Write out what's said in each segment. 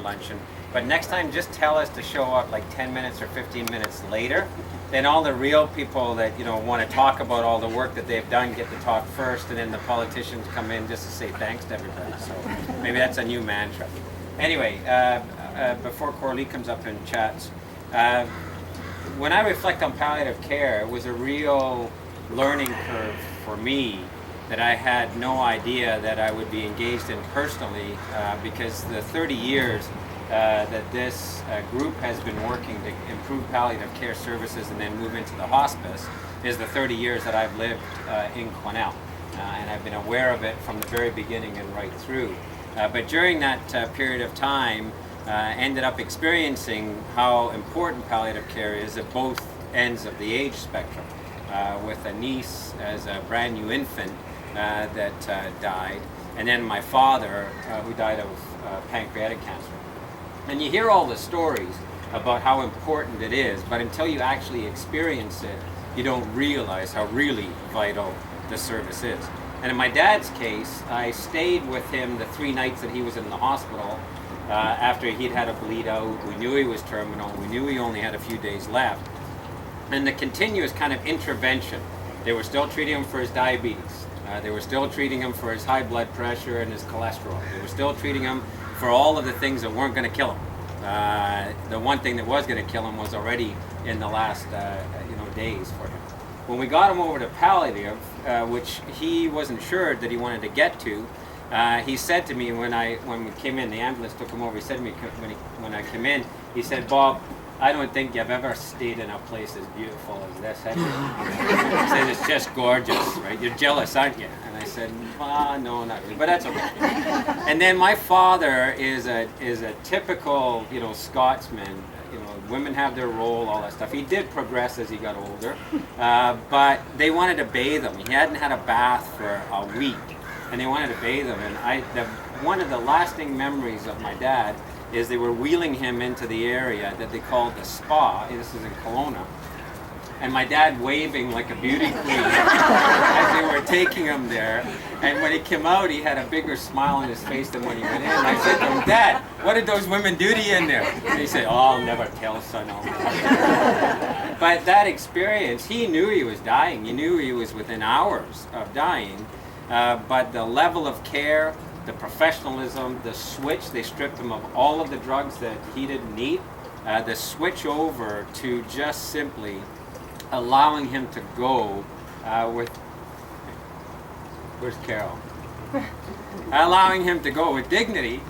luncheon. But next time, just tell us to show up like 10 minutes or 15 minutes later. Then all the real people that want to talk about all the work that they've done get to talk first, and then the politicians come in just to say thanks to everybody. So maybe that's a new mantra. Anyway, before Coralie comes up and chats, when I reflect on palliative care, it was a real learning curve for me that I had no idea that I would be engaged in personally, because the 30 years that this group has been working to improve palliative care services and then move into the hospice is the 30 years that I've lived in Quesnel. And I've been aware of it from the very beginning and right through. But during that period of time, ended up experiencing how important palliative care is at both ends of the age spectrum. With a niece as a brand new infant that died, and then my father who died of pancreatic cancer. And you hear all the stories about how important it is, but until you actually experience it, you don't realize how really vital the service is. And in my dad's case, I stayed with him the 3 nights that he was in the hospital after he'd had a bleed out. We knew he was terminal. We knew he only had a few days left. And the continuous kind of intervention. They were still treating him for his diabetes. They were still treating him for his high blood pressure and his cholesterol. They were still treating him for all of the things that weren't going to kill him. The one thing that was going to kill him was already in the last days for him. When we got him over to Palliative, which he wasn't sure that he wanted to get to, he said to me when we came in, the ambulance took him over, he said to me when I came in, he said, "Bob, I don't think you've ever stayed in a place as beautiful as this, have you?" He said, "It's just gorgeous, right? You're jealous, aren't you?" And I said, "No, not really, but that's okay." And then my father is a typical, Scotsman. Women have their role, all that stuff. He did progress as he got older, but they wanted to bathe him. He hadn't had a bath for a week, and they wanted to bathe him. And one of the lasting memories of my dad is they were wheeling him into the area that they called the spa. This is in Kelowna. And my dad waving like a beauty queen as they were taking him there. And when he came out, he had a bigger smile on his face than when he went in. And I said to him, "Dad, what did those women do to you in there?" And he said, "Oh, I'll never tell, son." But that experience, he knew he was dying. He knew he was within hours of dying. But the level of care, the professionalism, the switch, they stripped him of all of the drugs that he didn't need. The switch over to just simply allowing him to go where's Carol? Allowing him to go with dignity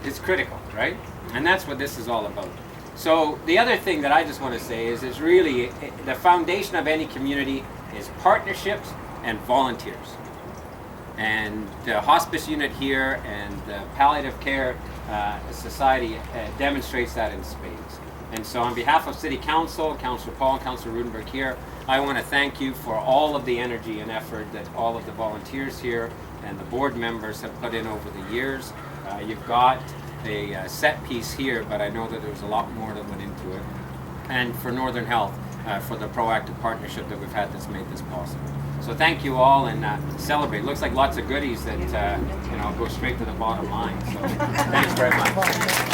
is critical, right? And that's what this is all about. So the other thing that I just want to say is really the foundation of any community is partnerships and volunteers. And the hospice unit here and the palliative care society demonstrates that in spades. And so on behalf of City Council, Councillor Paul, Councillor Rudenberg here, I want to thank you for all of the energy and effort that all of the volunteers here and the board members have put in over the years. You've got a set piece here, but I know that there was a lot more that went into it. And for Northern Health, for the proactive partnership that we've had that's made this possible. So thank you all, and celebrate. Looks like lots of goodies that go straight to the bottom line. So thanks very much.